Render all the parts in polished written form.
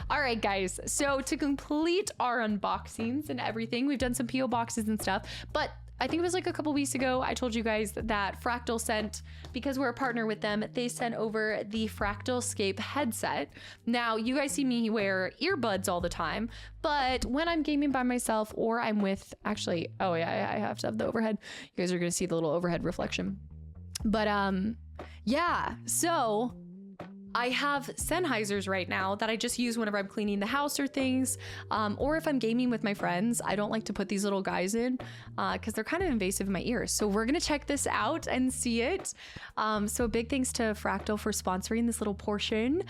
All right, guys. So to complete our unboxings and everything, we've done some PO boxes and stuff, but I think it was like a couple weeks ago, I told you guys that Fractal sent, because we're a partner with them, they sent over the Fractal Scape headset. Now, you guys see me wear earbuds all the time, but when I'm gaming by myself or I'm with, actually, oh yeah, I have to have the overhead. You guys are gonna see the little overhead reflection. But yeah, so I have Sennheisers right now that I just use whenever I'm cleaning the house or things, or if I'm gaming with my friends. I don't like to put these little guys in because they're kind of invasive in my ears. So we're gonna check this out and see it. So big thanks to Fractal for sponsoring this little portion.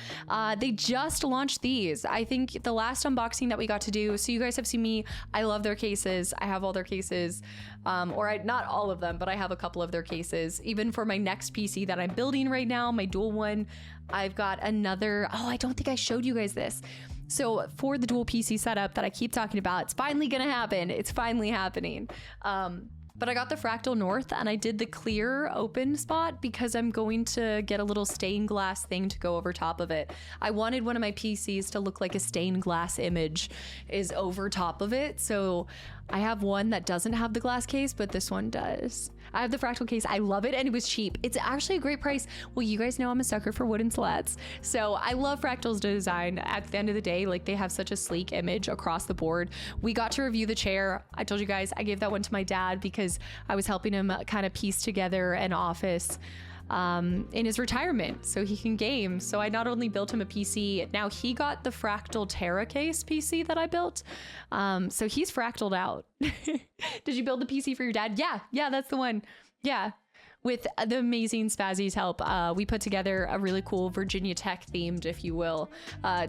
They just launched these. I think the last unboxing that we got to do, so you guys have seen me, I love their cases. I have all their cases, not all of them, but I have a couple of their cases. Even for my next PC that I'm building right now, my dual one, I've got another, oh, I don't think I showed you guys this. So for the dual PC setup that I keep talking about, it's finally gonna happen. It's finally happening. But I got the Fractal North and I did the clear open spot because I'm going to get a little stained glass thing to go over top of it. I wanted one of my PCs to look like a stained glass image is over top of it. So I have one that doesn't have the glass case, but this one does. I have the Fractal case. I love it and it was cheap. It's actually a great price. Well, you guys know I'm a sucker for wooden slats. So I love Fractal's design. At the end of the day, like they have such a sleek image across the board. We got to review the chair. I told you guys, I gave that one to my dad because I was helping him kind of piece together an office in his retirement so he can game. So I not only built him a PC, now he got the Fractal Terra case PC that I built. So he's fractaled out. Did you build the PC for your dad? Yeah, that's the one. Yeah. With the amazing Spazzy's help, we put together a really cool Virginia Tech themed, if you will,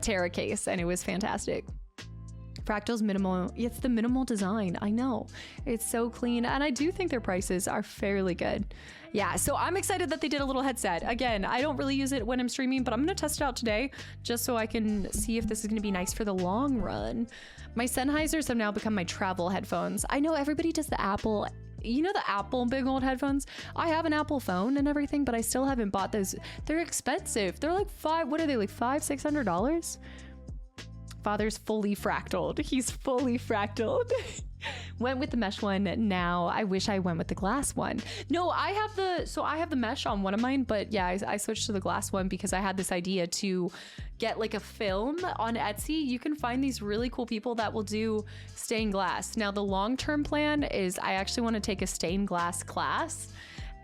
Terra case, and it was fantastic. Fractal's minimal, it's the minimal design. I know it's so clean. And I do think their prices are fairly good. Yeah. So I'm excited that they did a little headset. Again, I don't really use it when I'm streaming, but I'm going to test it out today just so I can see if this is going to be nice for the long run. My Sennheisers have now become my travel headphones. I know everybody does the Apple, you know, the Apple big old headphones. I have an Apple phone and everything, but I still haven't bought those. They're expensive. They're like what are they, like $500-600? Father's fully fractaled. He's fully fractaled. Went with the mesh one. Now I wish I went with the glass one. No, I have the mesh on one of mine, but yeah, I switched to the glass one because I had this idea to get like a film on Etsy. You can find these really cool people that will do stained glass. Now the long-term plan is I actually want to take a stained glass class,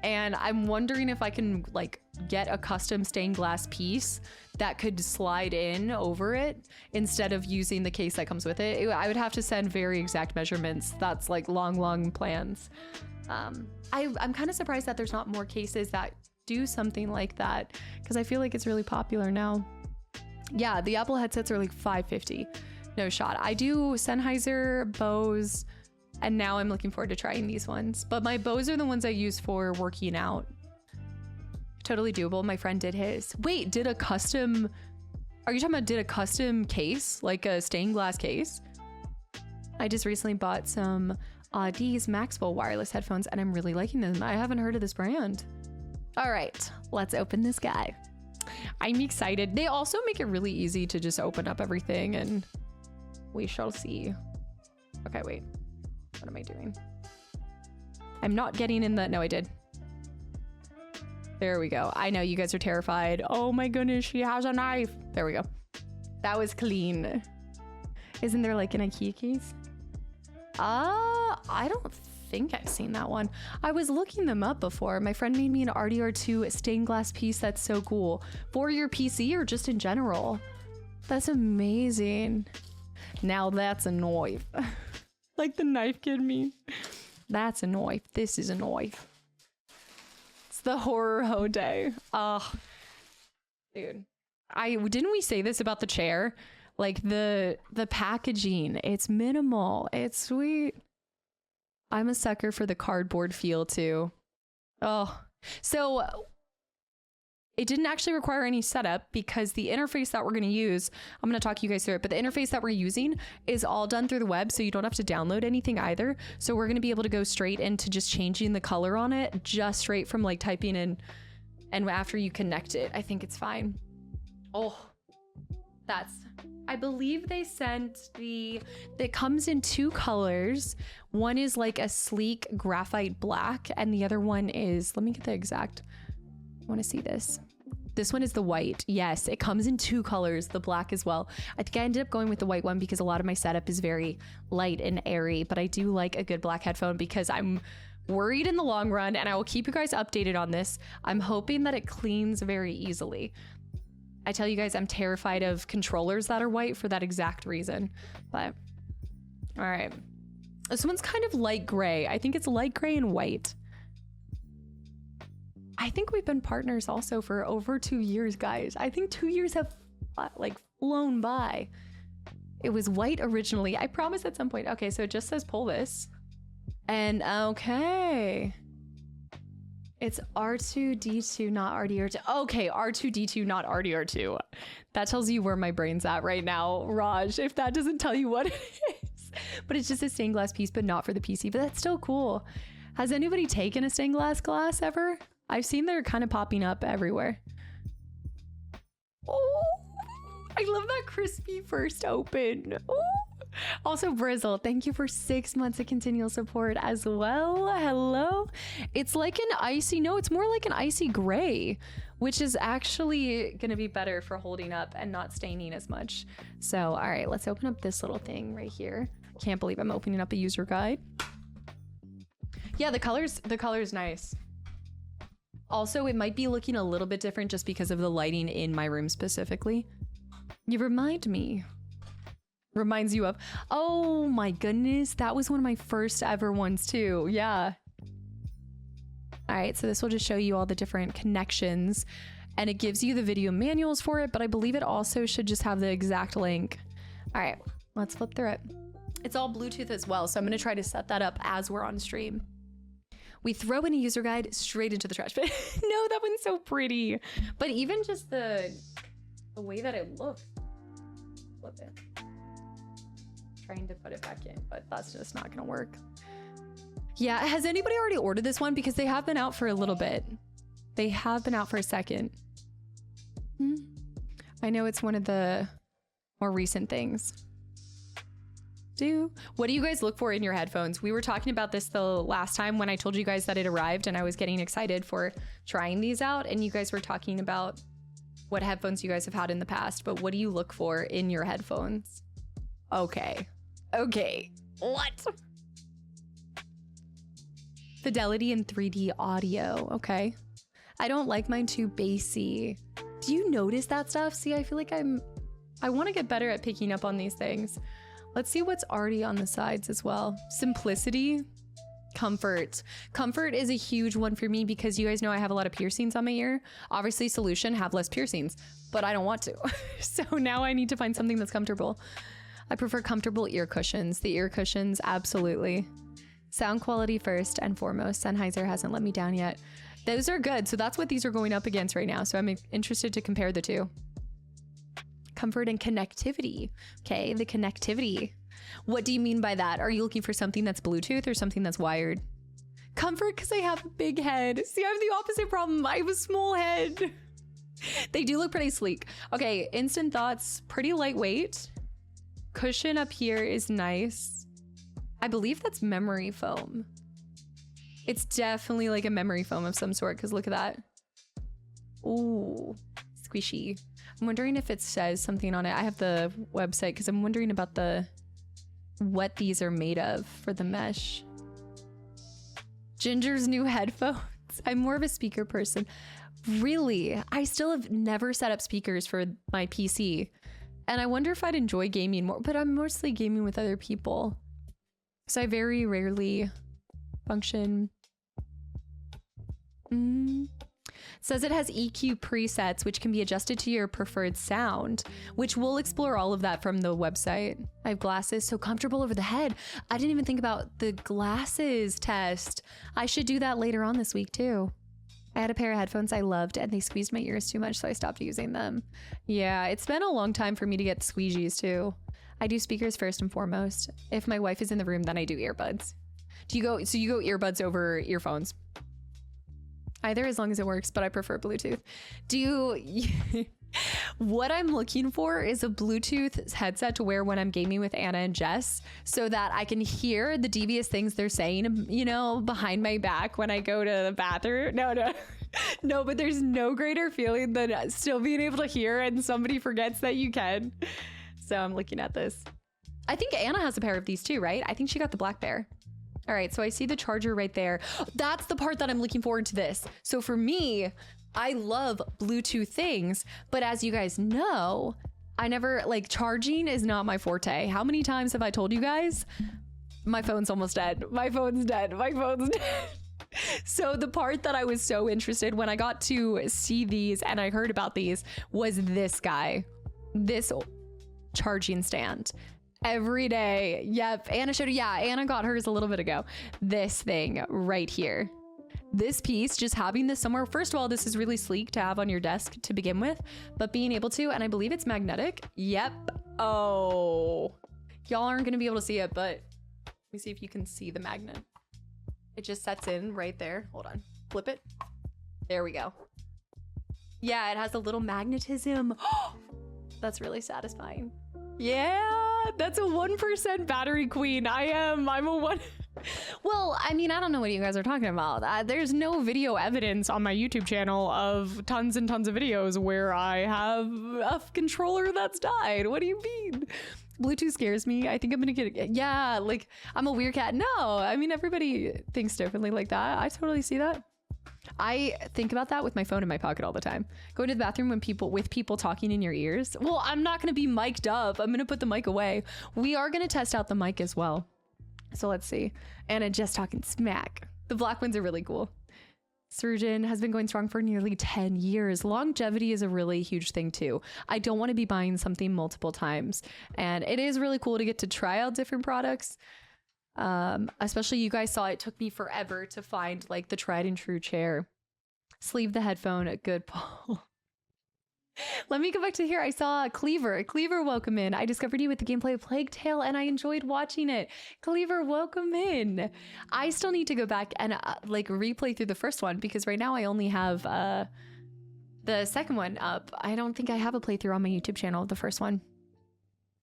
and I'm wondering if I can like get a custom stained glass piece that could slide in over it instead of using the case that comes with it. I would have to send very exact measurements. That's like long plans. I'm kind of surprised that there's not more cases that do something like that because I feel like it's really popular now. Yeah, the Apple headsets are like $550. No shot. I do Sennheiser, Bose, and now I'm looking forward to trying these ones. But my Bose are the ones I use for working out. Totally doable. My friend did his. Wait, did a custom, are you talking about did a custom case, like a stained glass case? I just recently bought some these Maxwell wireless headphones and I'm really liking them. I haven't heard of this brand. All right, let's open this guy. I'm excited. They also make it really easy to just open up everything and we shall see. Okay, wait, what am I doing? I'm not getting in the, no, I did. There we go. I know you guys are terrified. Oh my goodness, she has a knife. There we go. That was clean. Isn't there like an IKEA case? I don't think I've seen that one. I was looking them up before. My friend made me an RDR2 stained glass piece. That's so cool. For your PC or just in general. That's amazing. Now that's a knife. Like the knife kid meme. That's a knife. This is a knife. The horror ho day. Oh, dude. Didn't we say this about the chair? Like the packaging, it's minimal. It's sweet. I'm a sucker for the cardboard feel too. Oh, so it didn't actually require any setup because the interface that we're going to use, I'm going to talk you guys through it, but the interface that we're using is all done through the web, so you don't have to download anything either. So we're going to be able to go straight into just changing the color on it, just straight from like typing in, and after you connect it, I think it's fine. Oh, that's I believe they sent it comes in 2 colors. One is like a sleek graphite black, and the other one is, let me get the exact, I want to see this. This one is the white. Yes, it comes in 2 colors, the black as well. I think I ended up going with the white one because a lot of my setup is very light and airy, but I do like a good black headphone because I'm worried in the long run, and I will keep you guys updated on this. I'm hoping that it cleans very easily. I tell you guys, I'm terrified of controllers that are white for that exact reason. But, all right. This one's kind of light gray. I think it's light gray and white. I think we've been partners also for over 2 years, guys. I think 2 years have like flown by. It was white originally. I promise at some point. Okay, so it just says pull this. And okay. It's R2D2, not RDR2. Okay, R2D2, not RDR2. That tells you where my brain's at right now, Raj, if that doesn't tell you what it is. But it's just a stained glass piece, but not for the PC. But that's still cool. Has anybody taken a stained glass ever? I've seen they're kind of popping up everywhere. Oh, I love that crispy first open. Oh. Also, Brizzle, thank you for 6 months of continual support as well. Hello. It's like an icy, no, it's more like an icy gray, which is actually going to be better for holding up and not staining as much. So, all right, let's open up this little thing right here. Can't believe I'm opening up a user guide. Yeah, the color's nice. Also, it might be looking a little bit different just because of the lighting in my room specifically. You remind me. Reminds you of, oh my goodness, that was one of my first ever ones too. Yeah. All right, so this will just show you all the different connections, and it gives you the video manuals for it, but I believe it also should just have the exact link. All right, let's flip through it. It's all Bluetooth as well, so I'm gonna try to set that up as we're on stream. We throw in a user guide straight into the trash bin. No, that one's so pretty. But even just the way that it looks. Flip it. Trying to put it back in, but that's just not gonna work. Yeah, has anybody already ordered this one? Because they have been out for a little bit. They have been out for a second. I know it's one of the more recent things. What do you guys look for in your headphones? We were talking about this the last time when I told you guys that it arrived, and I was getting excited for trying these out, and you guys were talking about what headphones you guys have had in the past, but what do you look for in your headphones? Okay. What? Fidelity and 3D audio. Okay. I don't like mine too bassy. Do you notice that stuff? See, I feel like I want to get better at picking up on these things. Let's see what's already on the sides as well. Simplicity, comfort. Comfort is a huge one for me because you guys know I have a lot of piercings on my ear. Obviously, solution, have less piercings, but I don't want to. So now I need to find something that's comfortable. I prefer comfortable ear cushions. The ear cushions, absolutely. Sound quality first and foremost. Sennheiser hasn't let me down yet. Those are good. So that's what these are going up against right now. So I'm interested to compare the two. Comfort and connectivity. Okay, the connectivity. What do you mean by that? Are you looking for something that's Bluetooth or something that's wired? Comfort because I have a big head. See, I have the opposite problem. I have a small head. They do look pretty sleek. Okay, instant thoughts, pretty lightweight. Cushion up here is nice. I believe that's memory foam. It's definitely like a memory foam of some sort because look at that. Ooh, squishy. I'm wondering if it says something on it. I have the website because I'm wondering about what these are made of for the mesh. Ginger's new headphones. I'm more of a speaker person. Really? I still have never set up speakers for my PC. And I wonder if I'd enjoy gaming more, but I'm mostly gaming with other people. So I very rarely function. Says it has EQ presets, which can be adjusted to your preferred sound, which we'll explore all of that from the website. I have glasses, so comfortable over the head. I didn't even think about the glasses test. I should do that later on this week too. I had a pair of headphones I loved and they squeezed my ears too much, so I stopped using them. Yeah, it's been a long time for me to get squeegees too. I do speakers first and foremost. If my wife is in the room, then I do earbuds. So you go earbuds over earphones? Either, as long as it works, but I prefer Bluetooth. Do you What I'm looking for is a Bluetooth headset to wear when I'm gaming with Anna and Jess so that I can hear the devious things they're saying, you know, behind my back when I go to the bathroom. No, but there's no greater feeling than still being able to hear and somebody forgets that you can. So I'm looking at this. I think Anna has a pair of these too, right? I think she got the black pair. All right, so I see the charger right there. That's the part that I'm looking forward to this. So for me, I love Bluetooth things, but as you guys know, I never, like, charging is not my forte. How many times have I told you guys? My phone's almost dead. My phone's dead. My phone's dead. So the part that I was so interested when I got to see these and I heard about these was this guy, this charging stand. Every day. Yep. Anna showed it. Yeah, Anna got hers a little bit ago. This thing right here. This piece, just having this somewhere. First of all, this is really sleek to have on your desk to begin with, but being able to, and I believe it's magnetic. Yep. Oh, y'all aren't going to be able to see it, but let me see if you can see the magnet. It just sets in right there. Hold on. Flip it. There we go. Yeah, it has a little magnetism. That's really satisfying. Yeah, that's a 1% battery queen. I'm a one. Well, I mean, I don't know what you guys are talking about. There's no video evidence on my YouTube channel of tons and tons of videos where I have a controller that's died. What do you mean? Bluetooth scares me. I think I'm gonna get it. Yeah, like I'm a weird cat. No, I mean, everybody thinks differently like that. I totally see that. I think about that with my phone in my pocket all the time. Going to the bathroom when people talking in your ears. Well, I'm not going to be mic'd up. I'm going to put the mic away. We are going to test out the mic as well. So let's see. Anna just talking smack. The black ones are really cool. Surgeon has been going strong for nearly 10 years. Longevity is a really huge thing too. I don't want to be buying something multiple times. And it is really cool to get to try out different products. Especially you guys saw it took me forever to find like the tried and true chair. Sleeve the headphone, a good pull. Let me go back to here. I saw Cleaver, welcome in. I discovered you with the gameplay of Plague Tale and I enjoyed watching it. Cleaver, welcome in. I still need to go back and like replay through the first one because right now I only have the second one up. I don't think I have a playthrough on my YouTube channel of the first one.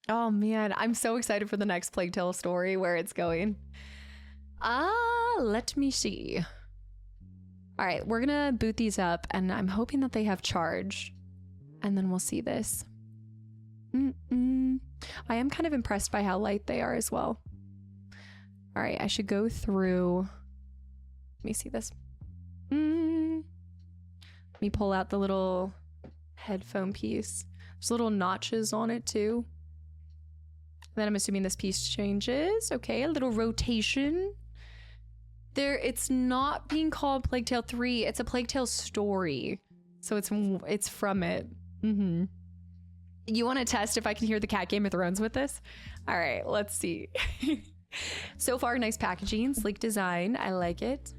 Oh man, I'm so excited for the next Plague Tale story, where it's going. Let me see. All right, we're gonna boot these up and I'm hoping that they have charge and then we'll see this. I am kind of impressed by how light they are as well. All right, I should go through. Let me see this. Let me pull out the little headphone piece. There's little notches on it too. Then I'm assuming this piece changes. Okay, a little rotation. There, it's not being called Plague Tale 3. It's a Plague Tale story. So it's from it. You want to test if I can hear the cat Game of Thrones with this? All right, let's see. So far, nice packaging, sleek design. I like it.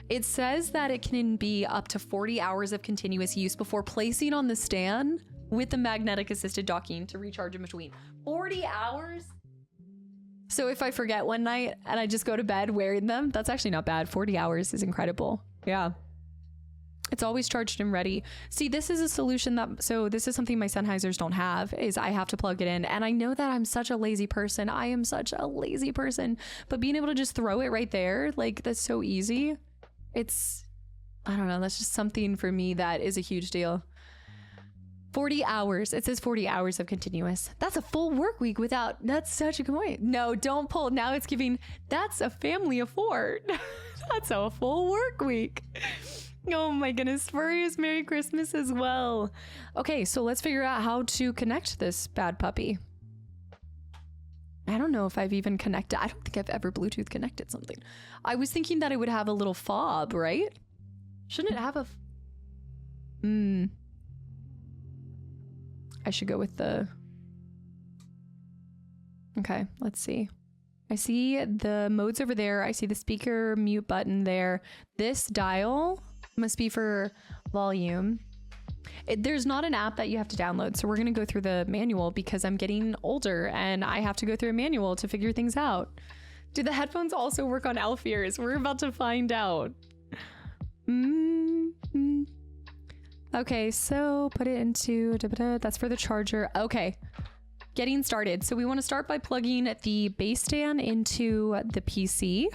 It says that it can be up to 40 hours of continuous use before placing on the stand with the magnetic assisted docking to recharge in between. 40 hours? So if I forget one night and I just go to bed wearing them, that's actually not bad. 40 hours is incredible. Yeah. It's always charged and ready. See, this is a solution that, so this is something my Sennheisers don't have, is I have to plug it in. And I know that I'm such a lazy person. I am such a lazy person, but being able to just throw it right there, like that's so easy. It's, I don't know, that's just something for me that is a huge deal. 40 hours. It says 40 hours of continuous. That's a full work week without, that's such a good point. No, don't pull. Now it's giving, that's a family of 4. That's a full work week. Oh my goodness. Furriest Merry Christmas as well. Okay, so let's figure out how to connect this bad puppy. I don't know if I've even connected. I don't think I've ever Bluetooth connected something. I was thinking that it would have a little fob, right? Shouldn't it have a... I should go with the... Okay, let's see. I see the modes over there. I see the speaker mute button there. This dial must be for volume. There's not an app that you have to download, so we're going to go through the manual because I'm getting older and I have to go through a manual to figure things out. Do the headphones also work on elf ears? We're about to find out. Okay, so put it into, that's for the charger. Okay, getting started. So we want to start by plugging the base stand into the PC.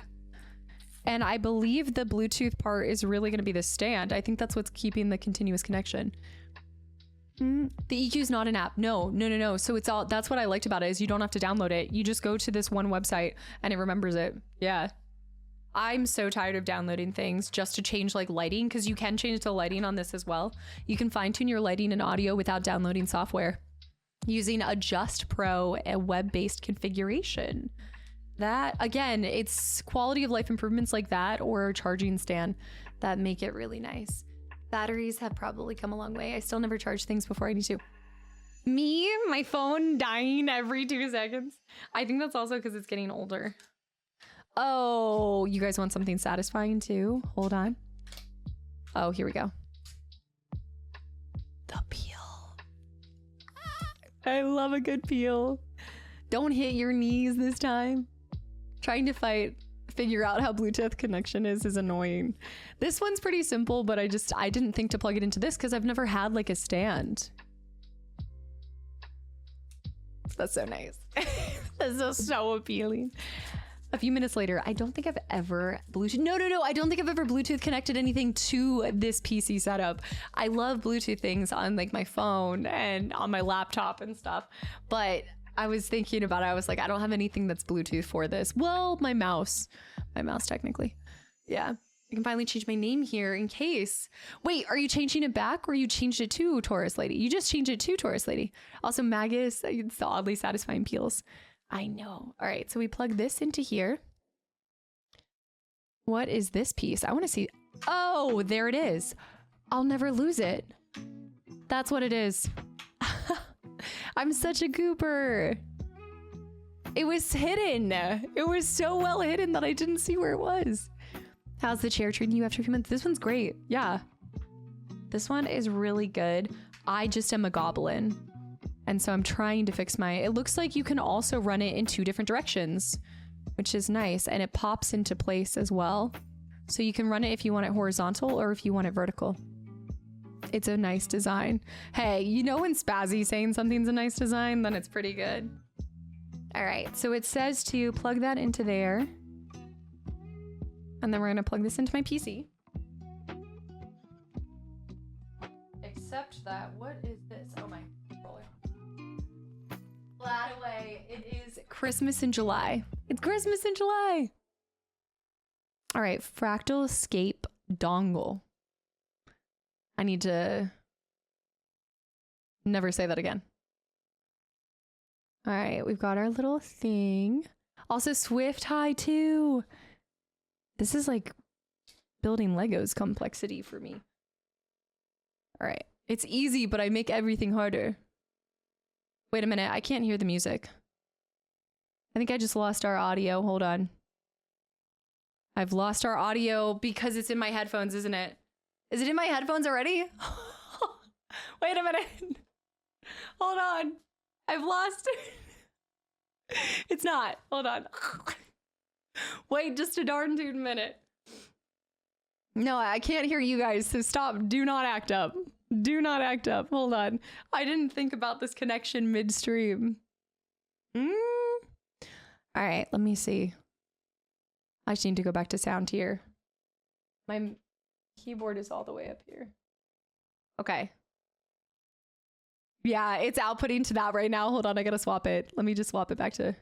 And I believe the Bluetooth part is really going to be the stand. I think that's what's keeping the continuous connection. The EQ is not an app. No. So it's all, that's what I liked about it, is you don't have to download it. You just go to this one website and it remembers it. Yeah. I'm so tired of downloading things just to change like lighting, because you can change the lighting on this as well. You can fine tune your lighting and audio without downloading software using Adjust Pro, a web-based configuration. That, again, it's quality of life improvements like that or a charging stand that make it really nice. Batteries have probably come a long way. I still never charge things before I need to. Me, my phone dying every 2 seconds. I think that's also because it's getting older. Oh, you guys want something satisfying too? Hold on. Oh, here we go. The peel. I love a good peel. Don't hit your knees this time. Trying to figure out how Bluetooth connection is annoying. This one's pretty simple, but I didn't think to plug it into this because I've never had like a stand. That's so nice. That's so appealing. A few minutes later, I don't think I've ever Bluetooth. No. I don't think I've ever Bluetooth connected anything to this PC setup. I love Bluetooth things on like my phone and on my laptop and stuff, but I was thinking about it. I was like, I don't have anything that's Bluetooth for this. Well, my mouse technically. Yeah. I can finally change my name here in case. Wait, are you changing it back or you changed it to Taurus Lady? You just changed it to Taurus Lady. Also, Magus, it's the oddly satisfying peels. I know. All right, so we plug this into here. What is this piece? I want to see. Oh, there it is. I'll never lose it. That's what it is. I'm such a goober. It was hidden. It was so well hidden that I didn't see where it was. How's the chair treating you after a few months? This one's great. Yeah. This one is really good. I just am a goblin. And so I'm trying to fix it looks like you can also run it in 2 different directions, which is nice. And it pops into place as well. So you can run it if you want it horizontal or if you want it vertical. It's a nice design. Hey, you know when Spazzy's saying something's a nice design, then it's pretty good. All right, so it says to plug that into there. And then we're gonna plug this into my PC. Except that, what is this? Oh my controller. Flat away, it is Christmas in July. It's Christmas in July. All right, Fractal Scape dongle. I need to never say that again. All right, we've got our little thing. Also Swift High too. This is like building Legos complexity for me. All right, it's easy, but I make everything harder. Wait a minute, I can't hear the music. I think I just lost our audio. Hold on. I've lost our audio because it's in my headphones, isn't it? Is it in my headphones already? Wait a minute. Hold on. I've lost it. It's not. Hold on. Wait just a darn tootin' minute. No, I can't hear you guys, so stop. Do not act up. Do not act up. Hold on. I didn't think about this connection midstream. All right, let me see. I just need to go back to sound here. My keyboard is all the way up here. Okay. Yeah, it's outputting to that right now. Hold on, I gotta swap it. Let me just swap it back to...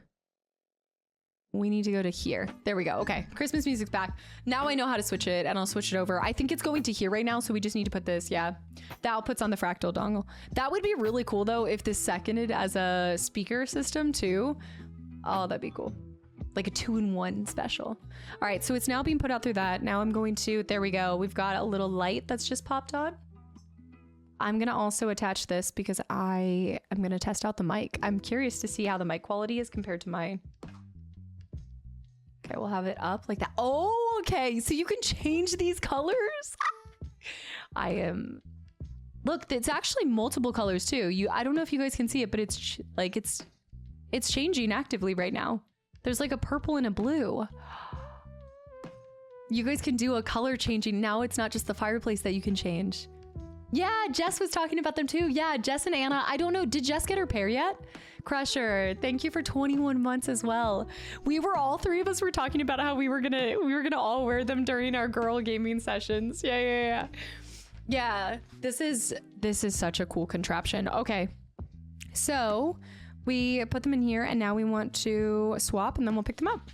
We need to go to here. There we go. Okay, Christmas music's back. Now I know how to switch it, and I'll switch it over. I think it's going to here right now, so we just need to put this, yeah. The output's on the Fractal dongle. That would be really cool, though, if this seconded as a speaker system, too. Oh, that'd be cool. Like a 2-in-1 special. All right, so it's now being put out through that. Now I'm going to, there we go. We've got a little light that's just popped on. I'm gonna also attach this because I'm gonna test out the mic. I'm curious to see how the mic quality is compared to mine. Okay, we'll have it up like that. Oh, okay, so you can change these colors? I am... Look, it's actually multiple colors too. I don't know if you guys can see it, but it's like, it's changing actively right now. There's like a purple and a blue. You guys can do a color changing. Now it's not just the fireplace that you can change. Yeah, Jess was talking about them too. Yeah, Jess and Anna. I don't know. Did Jess get her pair yet? Crusher, thank you for 21 months as well. We were all three of us were talking about how we were gonna all wear them during our girl gaming sessions. Yeah. This is such a cool contraption. Okay, so we put them in here and now we want to swap and then we'll pick them up.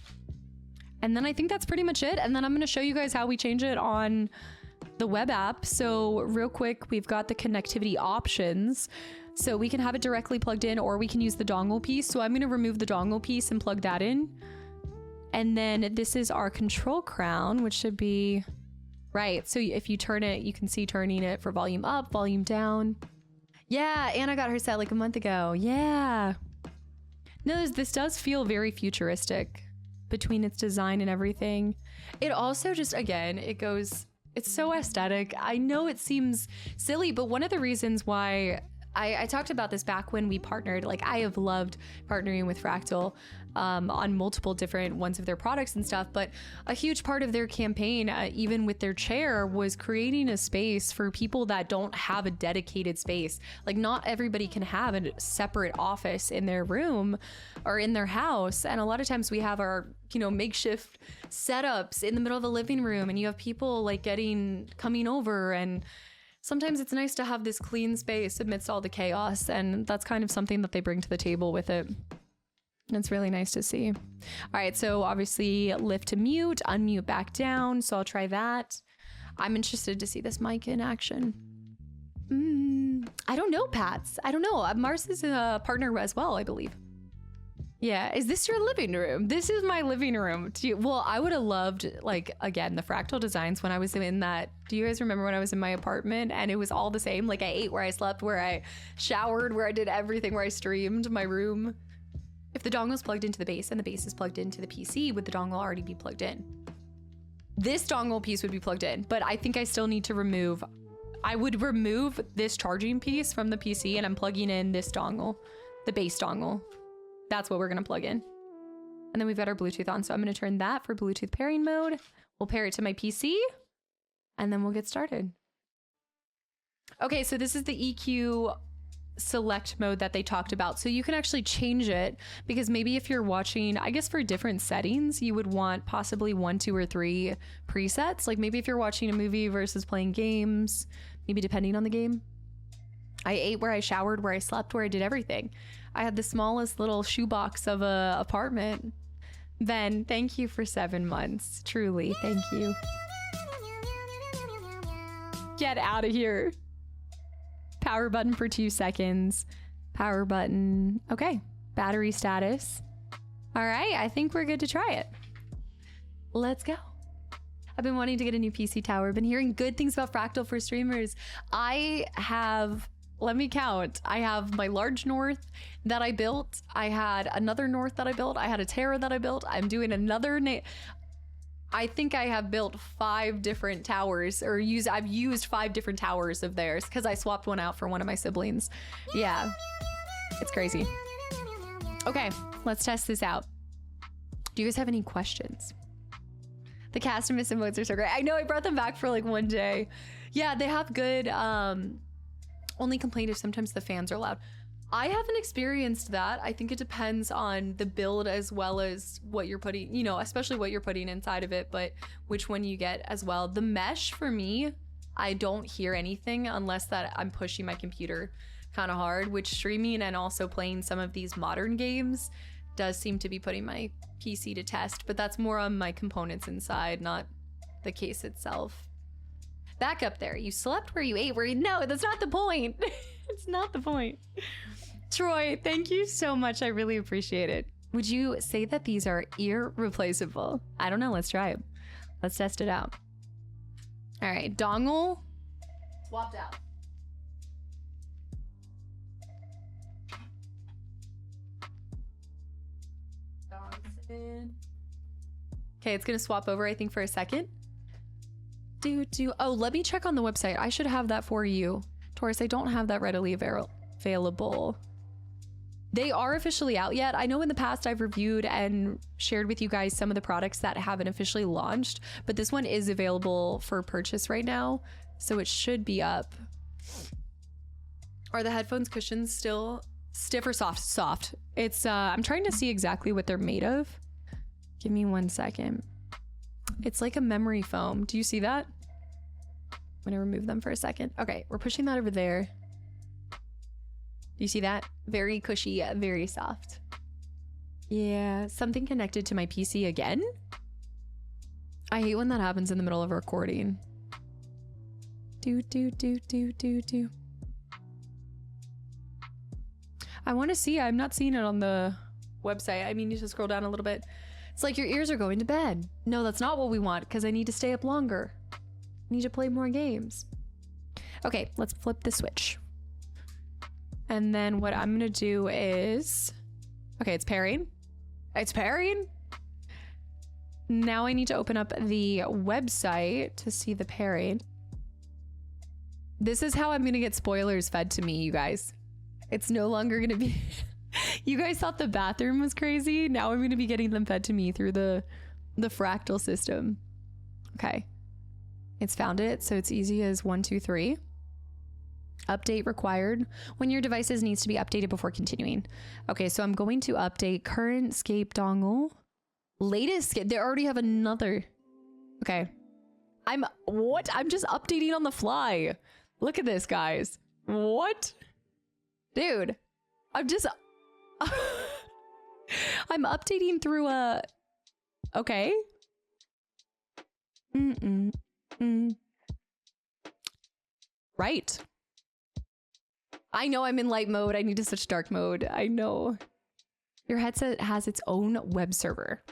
And then I think that's pretty much it. And then I'm gonna show you guys how we change it on the web app. So real quick, we've got the connectivity options. So we can have it directly plugged in or we can use the dongle piece. So I'm going to remove the dongle piece and plug that in. And then this is our control crown, which should be right. So if you turn it, you can see turning it for volume up, volume down. Yeah, Anna got her set like a month ago. Yeah. No, this does feel very futuristic between its design and everything. It also just, again, it's so aesthetic. I know it seems silly, but one of the reasons why I talked about this back when we partnered, like I have loved partnering with Fractal on multiple different ones of their products and stuff, but a huge part of their campaign, even with their chair, was creating a space for people that don't have a dedicated space. Like not everybody can have a separate office in their room or in their house. And a lot of times we have our, makeshift setups in the middle of the living room and you have people like coming over, and sometimes it's nice to have this clean space amidst all the chaos, and that's kind of something that they bring to the table with it. It's really nice to see. All right, so obviously lift to mute, unmute back down, so I'll try that. I'm interested to see this mic in action. I don't know, Pats. I don't know. Mars is a partner as well, I believe. Yeah, is this your living room? This is my living room. Well, I would have loved, like, again, the Fractal designs when I was in that. Do you guys remember when I was in my apartment and it was all the same? Like I ate where I slept, where I showered, where I did everything, where I streamed my room. If the dongle's plugged into the base and the base is plugged into the PC, would the dongle already be plugged in? This dongle piece would be plugged in, but I think I still need to I would remove this charging piece from the PC and I'm plugging in this dongle, the base dongle. That's what we're going to plug in. And then we've got our Bluetooth on. So I'm going to turn that for Bluetooth pairing mode. We'll pair it to my PC and then we'll get started. Okay, so this is the EQ select mode that they talked about. So you can actually change it because maybe if you're watching, I guess for different settings, you would want possibly 1, 2, or 3 presets. Like maybe if you're watching a movie versus playing games, maybe depending on the game. I ate where I showered, where I slept, where I did everything. I had the smallest little shoebox of a apartment. Ben, thank you for 7 months. Truly, thank you. Get out of here. Power button for 2 seconds. Power button. Okay. Battery status. All right. I think we're good to try it. Let's go. I've been wanting to get a new PC tower. Been hearing good things about Fractal for streamers. Let me count. I have my large north that I built. I had another north that I built. I had a Terra that I built. I'm doing another. I think I have built 5 different towers, or I've used 5 different towers of theirs because I swapped one out for one of my siblings. Yeah, it's crazy. Okay, let's test this out. Do you guys have any questions? The Kastaclysm emotes are so great. I know I brought them back for like one day. Yeah, they have good. Only complaint if sometimes the fans are loud. I haven't experienced that. I think it depends on the build as well as what you're putting, especially what you're putting inside of it, but which one you get as well. The mesh for me, I don't hear anything unless that I'm pushing my computer kind of hard, which streaming and also playing some of these modern games does seem to be putting my PC to test, but that's more on my components inside, not the case itself. Back up there. You slept where you ate where you... No, that's not the point. It's not the point. Troy, thank you so much. I really appreciate it. Would you say that these are irreplaceable? I don't know. Let's try it. Let's test it out. All right. Dongle. Swapped out. Okay, it's going to swap over, I think, for a second. Oh, let me check on the website. I should have that for you. Taurus, I don't have that readily available. They are officially out yet. I know in the past I've reviewed and shared with you guys some of the products that haven't officially launched, but this one is available for purchase right now, so it should be up. Are the headphones cushions still stiff or soft? Soft. It's I'm trying to see exactly what they're made of. Give me 1 second. It's like a memory foam. Do you see that? I'm gonna remove them for a second. Okay, we're pushing that over there. Do you see that? Very cushy, very soft. Yeah, something connected to my PC again? I hate when that happens in the middle of a recording. Do. I want to see. I'm not seeing it on the website. I mean, you should scroll down a little bit. It's like your ears are going to bed. No, that's not what we want because I need to stay up longer. I need to play more games. Okay, let's flip the switch. And then what I'm going to do is... Okay, it's pairing. It's pairing. Now I need to open up the website to see the pairing. This is how I'm going to get spoilers fed to me, you guys. It's no longer going to be... You guys thought the bathroom was crazy. Now I'm going to be getting them fed to me through the Fractal system. Okay. It's found it, so it's easy as 1, 2, 3. Update required. When your devices needs to be updated before continuing. Okay, so I'm going to update current Scape dongle. Latest Scape. They already have another. Okay. What? I'm just updating on the fly. Look at this, guys. What? Dude, I'm just... I'm updating through a... Okay. Right. I know I'm in light mode. I need to switch dark mode. I know. Your headset has its own web server.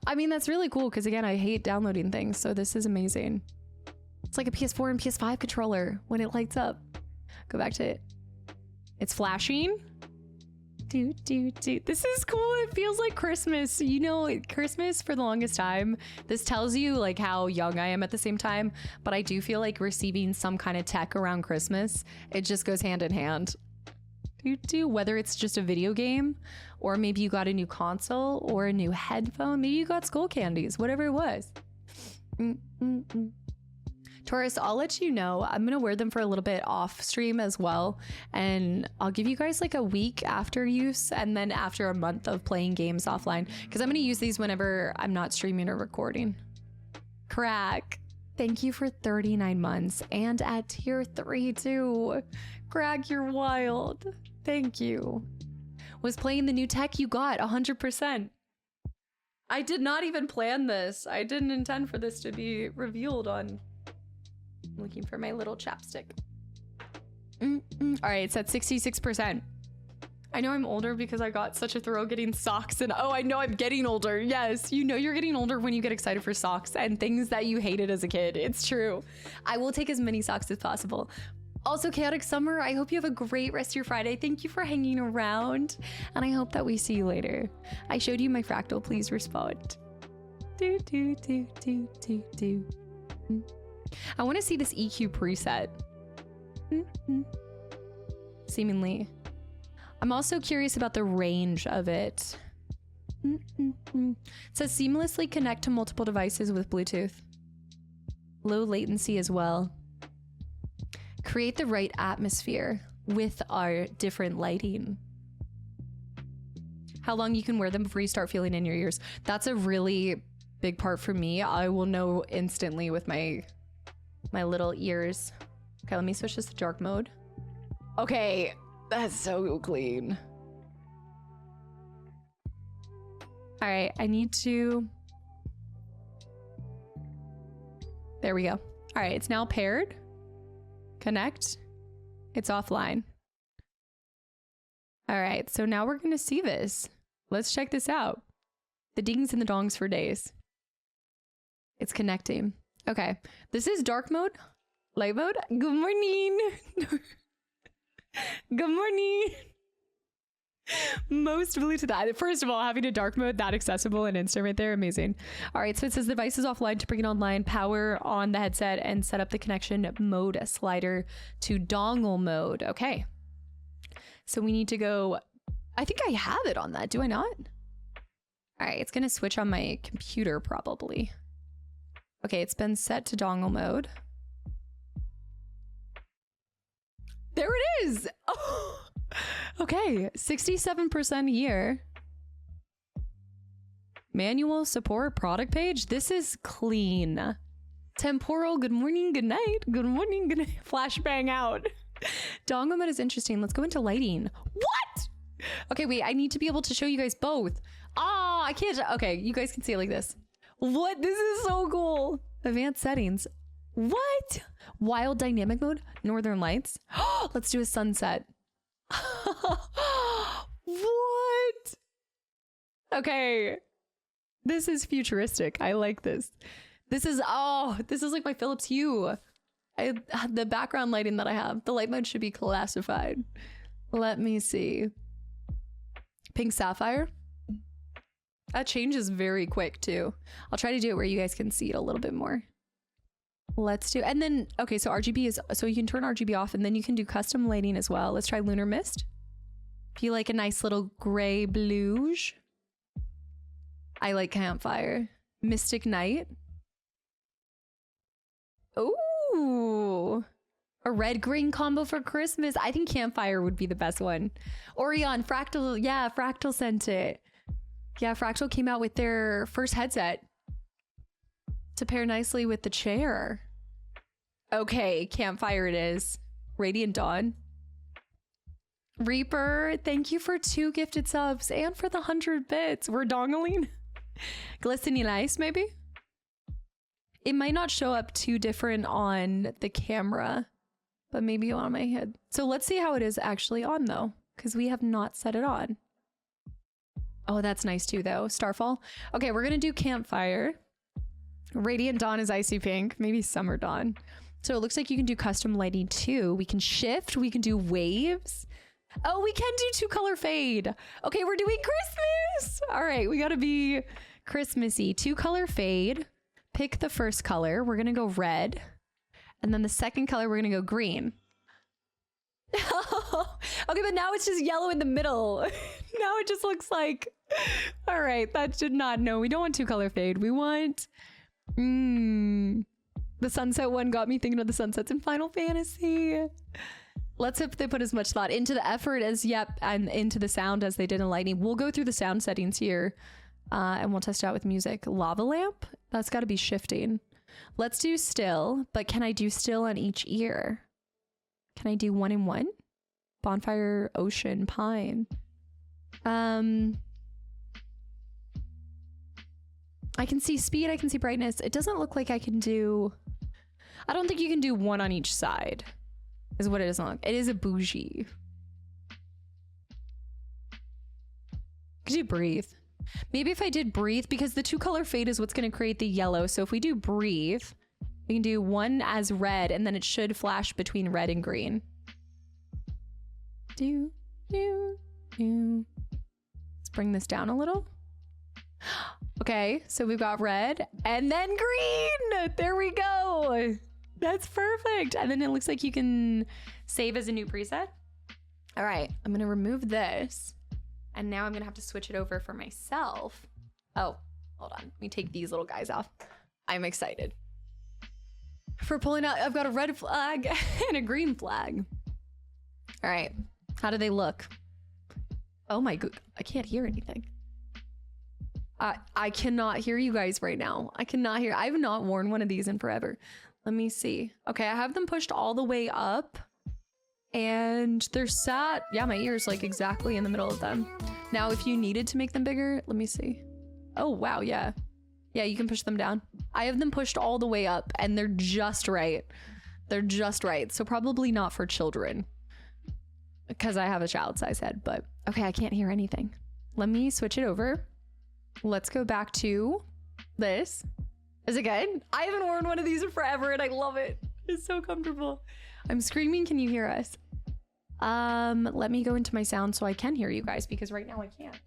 I mean, that's really cool because, again, I hate downloading things, so this is amazing. It's like a PS4 and PS5 controller when it lights up. Go back to it. It's flashing. This is cool. It feels like Christmas. You know, Christmas for the longest time. This tells you like how young I am at the same time, but I do feel like receiving some kind of tech around Christmas. It just goes hand in hand. Whether it's just a video game or maybe you got a new console or a new headphone, maybe you got skull candies, whatever it was. Taurus, I'll let you know. I'm gonna wear them for a little bit off stream as well, and I'll give you guys like a week after use and then after a month of playing games offline, because I'm gonna use these whenever I'm not streaming or recording. Crack, thank you for 39 months and at tier 3 too. Crack, you're wild. Thank you. Was playing the new tech you got 100%. I did not even plan this. I didn't intend for this to be revealed on... I'm looking for my little chapstick. All right, it's at 66%. I know I'm older because I got such a thrill getting socks, and oh, I know I'm getting older. Yes, you know you're getting older when you get excited for socks and things that you hated as a kid. It's true. I will take as many socks as possible. Also, Chaotic Summer, I hope you have a great rest of your Friday. Thank you for hanging around, and I hope that we see you later. I showed you my fractal. Please respond. I want to see this EQ preset. Seemingly. I'm also curious about the range of it. It says seamlessly connect to multiple devices with Bluetooth. Low latency as well. Create the right atmosphere with our different lighting. How long you can wear them before you start feeling in your ears. That's a really big part for me. I will know instantly with my little ears. Okay, let me switch this to dark mode. Okay, that's so clean. All right, I need to... There we go. All right, it's now paired. Connect. It's offline. All right, so now we're gonna see this. Let's check this out. The dings and the dongs for days. It's connecting. Okay, this is dark mode, light mode. Good morning. Good morning. Most Bluetooth. First of all, having a dark mode that accessible and instant right there, amazing. All right, so it says device is offline to bring it online, power on the headset, and set up the connection mode slider to dongle mode. Okay, so we need to go. I think I have it on that. Do I not? All right, it's gonna switch on my computer probably. Okay, it's been set to dongle mode. There it is. Oh. Okay, 67% here. Manual support product page. This is clean. Temporal, good morning, good night. Good morning, good night. Flashbang out. Dongle mode is interesting. Let's go into lighting. What? Okay, wait, I need to be able to show you guys both. Ah, I can't. Okay, you guys can see it like this. What? This is so cool. Advanced settings. What? Wild dynamic mode. Northern lights. Let's do a sunset. What? Okay. This is futuristic. I like this. This is, oh, this is like my Philips Hue. The background lighting that I have. The light mode should be classified. Let me see. Pink sapphire. That changes very quick too. I'll try to do it where you guys can see it a little bit more. Let's do, and then, okay, so RGB is, so you can turn RGB off and then you can do custom lighting as well. Let's try lunar mist. If you like a nice little gray bluge. I like campfire. Mystic night. Ooh. A red green combo for Christmas. I think campfire would be the best one. Orion, Fractal, yeah, Fractal sent it. Yeah, Fractal came out with their first headset to pair nicely with the chair. Okay, campfire it is. Radiant Dawn. Reaper, thank you for 2 gifted subs and for the 100 bits. We're dongling. Glistening ice, maybe? It might not show up too different on the camera, but maybe on my head. So let's see how it is actually on though, because we have not set it on. Oh, that's nice too though. Starfall. Okay, we're gonna do campfire. Radiant Dawn is icy pink, maybe summer dawn. So it looks like you can do custom lighting too. We can shift, we can do waves. Oh, we can do 2-color fade. Okay, we're doing Christmas. All right, we gotta be Christmassy. 2-color fade. Pick the first color. We're gonna go red. And then the second color, we're gonna go green. Okay, but now it's just yellow in the middle. Now it just looks like, all right, that should not, no, we don't want 2-color fade. We want, the sunset one got me thinking of the sunsets in Final Fantasy. Let's hope they put as much thought into the effort as, yep, and into the sound as they did in lighting. We'll go through the sound settings here and we'll test it out with music. Lava lamp, that's gotta be shifting. Let's do still, but can I do still on each ear? Can I do 1 and 1? Bonfire, ocean, pine. I can see speed, I can see brightness. It doesn't look like I can do, I don't think you can do 1 on each side, is what it doesn't look. It is a bougie. Could you breathe? Maybe if I did breathe, because the 2-color fade is what's going to create the yellow. So if we do breathe, we can do 1 as red, and then it should flash between red and green. Let's bring this down a little. Okay, so we've got red and then green. There we go. That's perfect. And then it looks like you can save as a new preset. All right, I'm gonna remove this. And now I'm gonna have to switch it over for myself. Oh, hold on. Let me take these little guys off. I'm excited. For pulling out, I've got a red flag and a green flag. All right, how do they look? Oh my god, I can't hear anything. I cannot hear you guys right now. I cannot hear. I have not worn one of these in forever. Let me see. Okay, I have them pushed all the way up and they're sat. Yeah, my ear's like exactly in the middle of them. Now, if you needed to make them bigger, let me see. Oh, wow. Yeah. Yeah, you can push them down. I have them pushed all the way up and they're just right. They're just right. So probably not for children because I have a child size head, but okay, I can't hear anything. Let me switch it over. Let's go back to this. Is it good? I haven't worn one of these in forever and I love it. It's so comfortable. I'm screaming. Can you hear us? Let me go into my sound so I can hear you guys because right now I can't.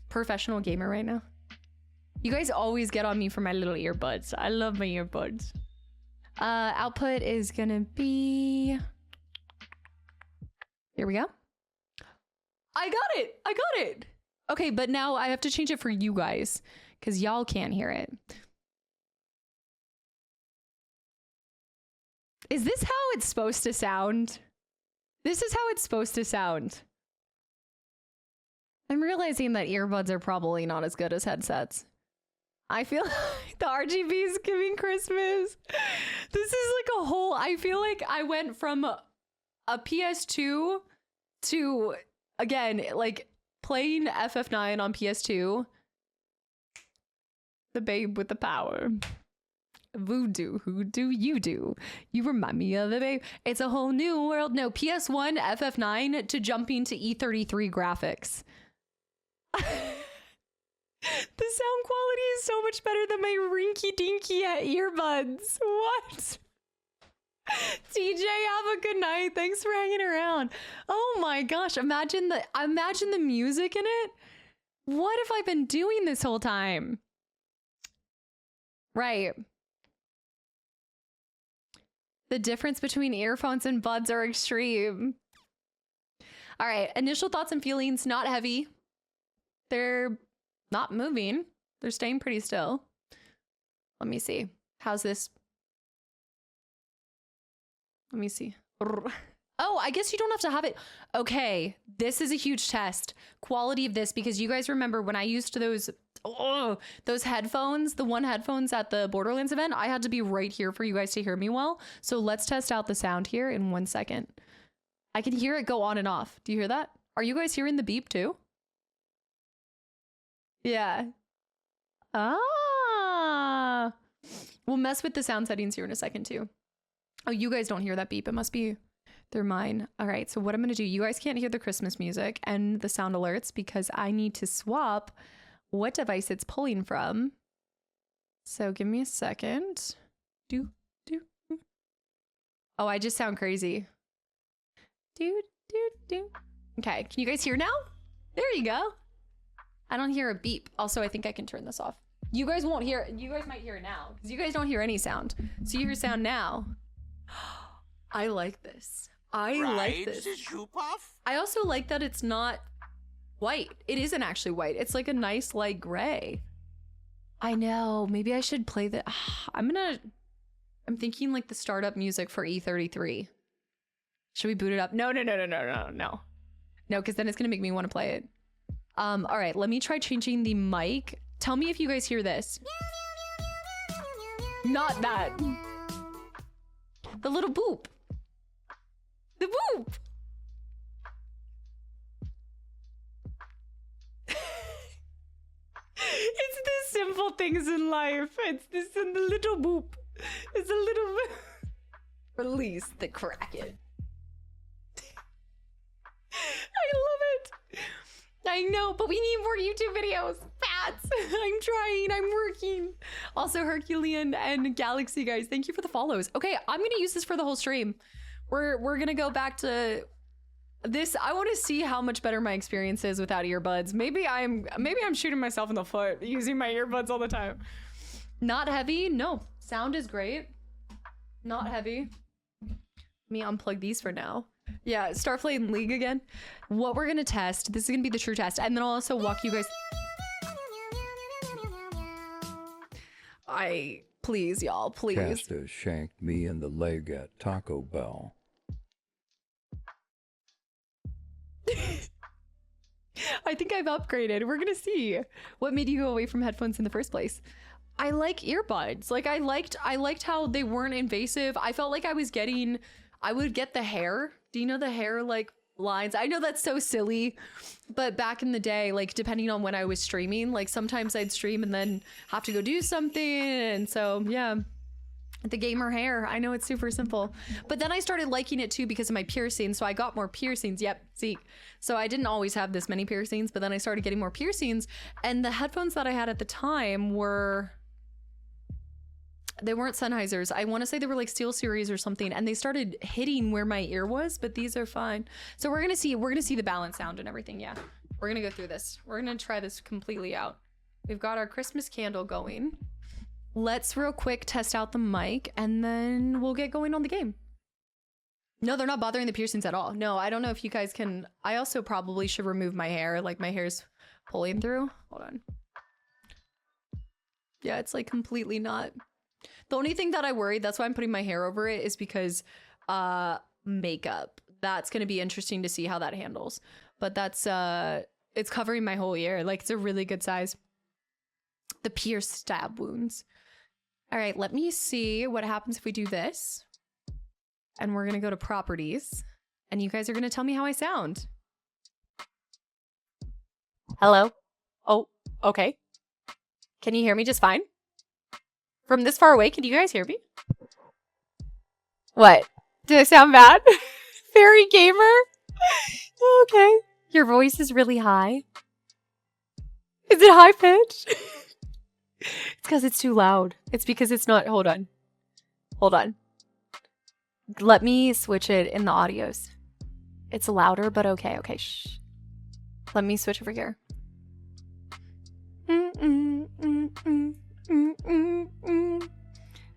Professional gamer right now. You guys always get on me for my little earbuds. I love my earbuds. Output is gonna be... Here we go. I got it. I got it. Okay, but now I have to change it for you guys because y'all can't hear it. Is this how it's supposed to sound? This is how it's supposed to sound. I'm realizing that earbuds are probably not as good as headsets. I feel like the RGB is giving Christmas. This is like a whole, I feel like I went from a PS2 to, again, like playing FF9 on PS2. The babe with the power. Voodoo, who do you do? You remind me of the babe. It's a whole new world. No, PS1, FF9 to jumping to E33 graphics. The sound quality is so much better than my rinky-dinky earbuds. What? TJ, have a good night. Thanks for hanging around. Oh my gosh, imagine the music in it. What have I been doing this whole time? Right. The difference between earphones and buds are extreme. All right, initial thoughts and feelings, not heavy. They're not moving. They're staying pretty still. Let me see. How's this? Let me see. Oh, I guess you don't have to have it. Okay, this is a huge test. Quality of this, because you guys remember when I used those headphones, the one headphones at the Borderlands event, I had to be right here for you guys to hear me well. So let's test out the sound here in 1 second. I can hear it go on and off. Do you hear that? Are you guys hearing the beep too? Yeah. Ah. We'll mess with the sound settings here in a second too. Oh, you guys don't hear that beep. It must be they're mine. All right, so what I'm going to do, you guys can't hear the Christmas music and the sound alerts because I need to swap what device it's pulling from. So give me a second. Oh, I just sound crazy. Okay, can you guys hear now? There you go. I don't hear a beep. Also, I think I can turn this off. You guys won't hear it. You guys might hear it now because you guys don't hear any sound. So you hear sound now. I like this. I like this. I also like that it's not white. It isn't actually white. It's like a nice light gray. I know. Maybe I should play the... I'm thinking like the startup music for E33. Should we boot it up? No. No, because then it's going to make me want to play it. All right, let me try changing the mic. Tell me if you guys hear this. Not that. The little boop. The boop. It's the simple things in life. It's this and the little boop. It's a little release the Kraken. I love it. I know, but we need more YouTube videos. Fats. I'm trying. I'm working. Also, Herculean and Galaxy guys, thank you for the follows. Okay, I'm gonna use this for the whole stream. We're gonna go back to this. I want to see how much better my experience is without earbuds. Maybe I'm shooting myself in the foot using my earbuds all the time. Not heavy. No, sound is great. Not heavy. Let me unplug these for now. Yeah, Starflame League again. What we're gonna test, this is gonna be the true test, and then I'll also walk you guys. Please, y'all, please. Casta shanked me in the leg at Taco Bell. I think I've upgraded. We're gonna see. What made you go away from headphones in the first place? I like earbuds. Like I liked how they weren't invasive. I felt like I would get the hair. Do you know the hair like lines? I know that's so silly, but back in the day, like depending on when I was streaming, like sometimes I'd stream and then have to go do something. And so, yeah, the gamer hair. I know it's super simple, but then I started liking it too because of my piercings. So I got more piercings. Yep. See, so I didn't always have this many piercings, but then I started getting more piercings, and the headphones that I had at the time they weren't Sennheisers. I want to say they were like Steel Series or something, and they started hitting where my ear was, but these are fine. So we're gonna see the balance sound and everything. Yeah, we're gonna go through this. We're gonna try this completely out. We've got our Christmas candle going. Let's real quick test out the mic, and then we'll get going on the game. No, they're not bothering the piercings at all. No, I don't know if you guys can. I also probably should remove my hair. Like my hair's pulling through. Hold on. Yeah, it's like completely not. The only thing that I worry, that's why I'm putting my hair over it, is because makeup. That's going to be interesting to see how that handles. But that's, it's covering my whole ear. Like, it's a really good size. The pierced stab wounds. All right, let me see what happens if we do this. And we're going to go to properties. And you guys are going to tell me how I sound. Hello? Oh, okay. Can you hear me just fine? From this far away, can you guys hear me? What? Did I sound bad? Fairy gamer? Okay. Your voice is really high. Is it high pitched? It's because it's too loud. It's because it's not. Hold on. Hold on. Let me switch it in the audios. It's louder, but okay. Okay. Shh. Let me switch over here.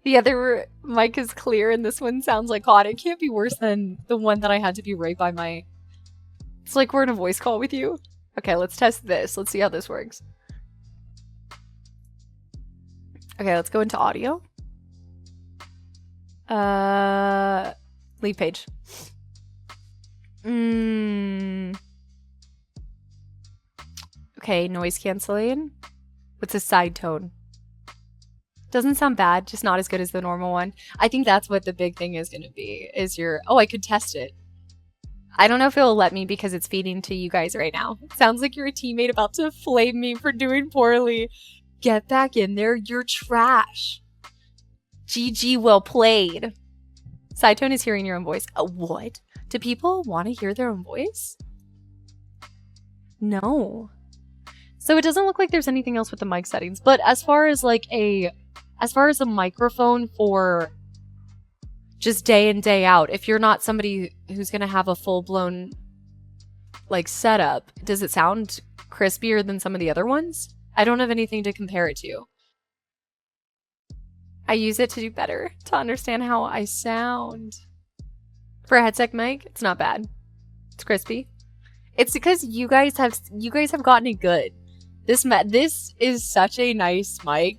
The other mic is clear and this one sounds like hot. It can't be worse than the one that I had to be right by my... It's like we're in a voice call with you. Okay, let's test this. Let's see how this works. Okay, let's go into audio. Leave page. Okay, noise canceling. What's a side tone? Doesn't sound bad, just not as good as the normal one. I think that's what the big thing is going to be, is your... Oh, I could test it. I don't know if it'll let me because it's feeding to you guys right now. It sounds like you're a teammate about to flame me for doing poorly. Get back in there, you're trash. GG, well played. Side tone is hearing your own voice. What? Do people want to hear their own voice? No. So it doesn't look like there's anything else with the mic settings, but as far as like a microphone for just day in, day out, if you're not somebody who's going to have a full-blown like setup, does it sound crispier than some of the other ones? I don't have anything to compare it to. I use it to do better, to understand how I sound. For a headset mic, it's not bad. It's crispy. It's because you guys have gotten it good. This is such a nice mic.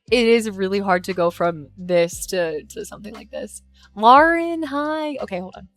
It is really hard to go from this to something like this. Lauren, hi. Okay, hold on.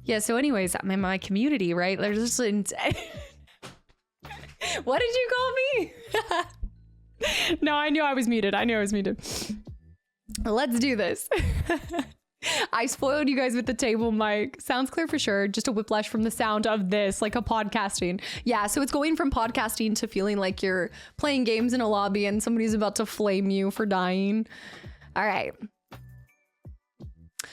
Yeah, so anyways, I'm in my community, right? There's just what did you call me? No, I knew I was muted. Let's do this. I spoiled you guys with the table mic. Sounds clear for sure. Just a whiplash from the sound of this, like a podcasting. Yeah, so it's going from podcasting to feeling like you're playing games in a lobby and somebody's about to flame you for dying. All right.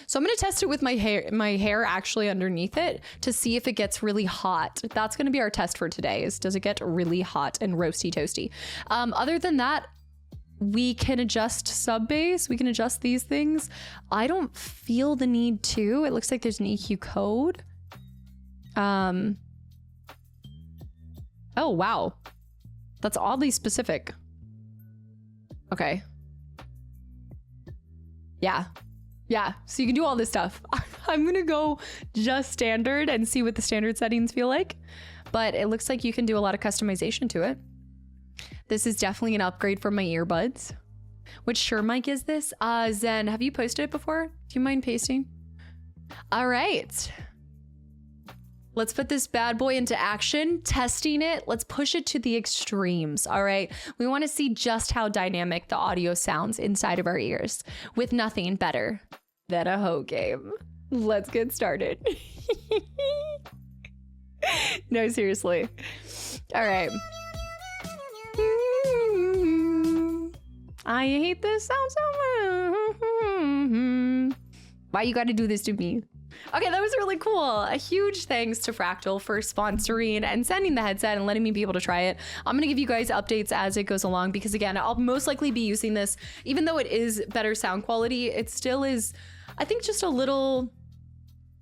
So I'm going to test it with my hair actually underneath it to see if it gets really hot. That's going to be our test for today, is does it get really hot and roasty toasty? Other than that, we can adjust sub bass. We can adjust these things. I don't feel the need to. It looks like there's an EQ code. Oh, wow. That's oddly specific. Okay. Yeah. Yeah, so you can do all this stuff. I'm gonna go just standard and see what the standard settings feel like. But it looks like you can do a lot of customization to it. This is definitely an upgrade for my earbuds. Which Shure mic is this? Zen, have you posted it before? Do you mind pasting? All right. Let's put this bad boy into action, testing it. Let's push it to the extremes, all right? We wanna see just how dynamic the audio sounds inside of our ears with nothing better than a hoe game. Let's get started. No, seriously. All right. I hate this sound so much. Why you gotta do this to me? Okay, that was really cool. A huge thanks to Fractal for sponsoring and sending the headset and letting me be able to try it. I'm gonna give you guys updates as it goes along because again, I'll most likely be using this. Even though it is better sound quality, it still is, I think, just a little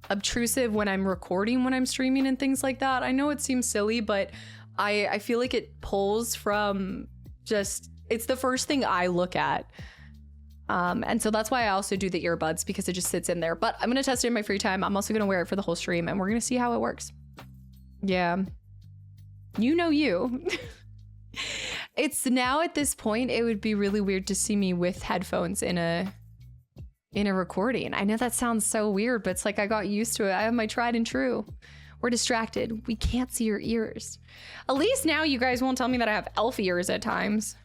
obtrusive when I'm recording, when I'm streaming and things like that. I know it seems silly, but I feel like it pulls from just, it's the first thing I look at. And so that's why I also do the earbuds, because it just sits in there. But I'm going to test it in my free time. I'm also going to wear it for the whole stream and we're going to see how it works. Yeah. You know you. It's now at this point, it would be really weird to see me with headphones in a recording. I know that sounds so weird, but it's like I got used to it. I have my tried and true. We're distracted. We can't see your ears. At least now you guys won't tell me that I have elf ears at times.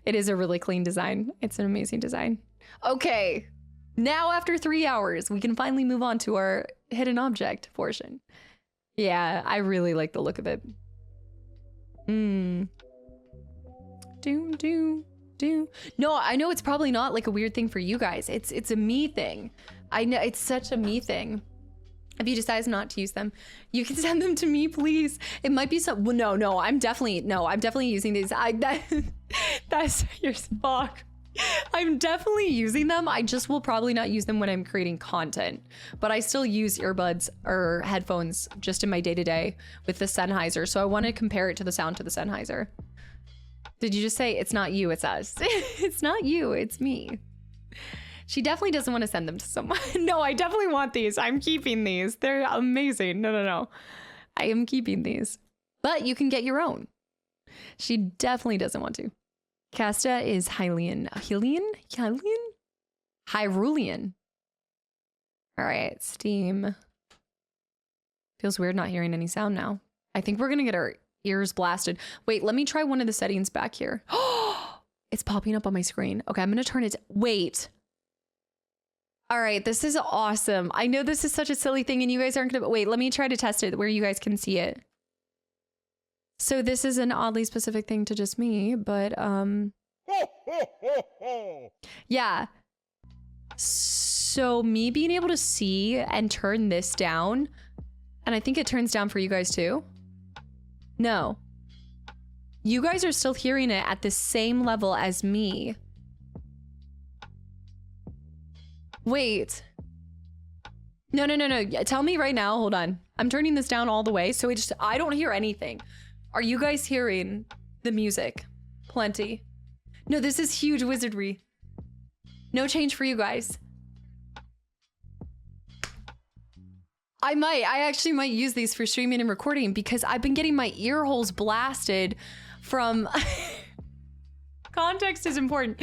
It is a really clean design. It's an amazing design. Okay, now after 3 hours, we can finally move on to our hidden object portion. Yeah, I really like the look of it. No, I know it's probably not like a weird thing for you guys. It's a me thing. I know it's such a me thing. If you decide not to use them, you can send them to me, please. It might be some. Well, no, I'm definitely using these. That's your fuck. I'm definitely using them. I just will probably not use them when I'm creating content, but I still use earbuds or headphones just in my day-to-day with the Sennheiser. So I want to compare it to the sound to the Sennheiser. Did you just say it's not you, it's us? It's not you, it's me. She definitely doesn't want to send them to someone. No, I definitely want these. I'm keeping these. They're amazing. No. I am keeping these. But you can get your own. She definitely doesn't want to. Casta is Hylian. Hyrulean. All right, Steam. Feels weird not hearing any sound now. I think we're going to get our ears blasted. Wait, let me try one of the settings back here. It's popping up on my screen. Okay, I'm going to turn it. Wait. All right, this is awesome. I know this is such a silly thing and you guys aren't gonna, wait, let me try to test it where you guys can see it. So this is an oddly specific thing to just me, but yeah. So me being able to see and turn this down, and I think it turns down for you guys too. No. You guys are still hearing it at the same level as me. Wait. No. Tell me right now. Hold on. I'm turning this down all the way. So I don't hear anything. Are you guys hearing the music? Plenty. No, this is huge wizardry. No change for you guys. I actually might use these for streaming and recording because I've been getting my ear holes blasted from... Context is important.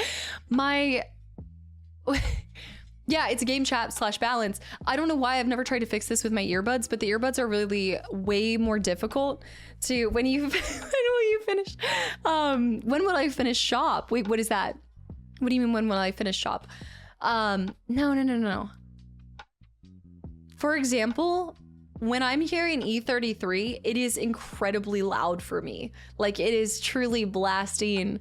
Yeah, it's a game chat / balance. I don't know why I've never tried to fix this with my earbuds, but the earbuds are really way more difficult to when you finish. When will I finish shop? Wait, what is that? What do you mean when will I finish shop? No. For example, when I'm hearing E33, it is incredibly loud for me. Like it is truly blasting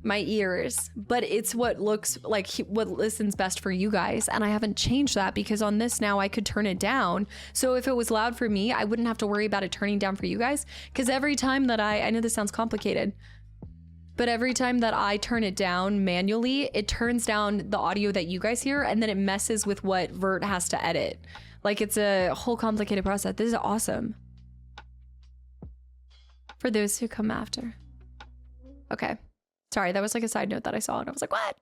my ears, but it's what looks like what listens best for you guys, and I haven't changed that because on this now I could turn it down, so if it was loud for me I wouldn't have to worry about it turning down for you guys, because every time that I know this sounds complicated, but every time that I turn it down manually, it turns down the audio that you guys hear, and then it messes with what Vert has to edit. Like it's a whole complicated process. This is awesome for those who come after. Okay. Sorry, that was like a side note that I saw and I was like, what?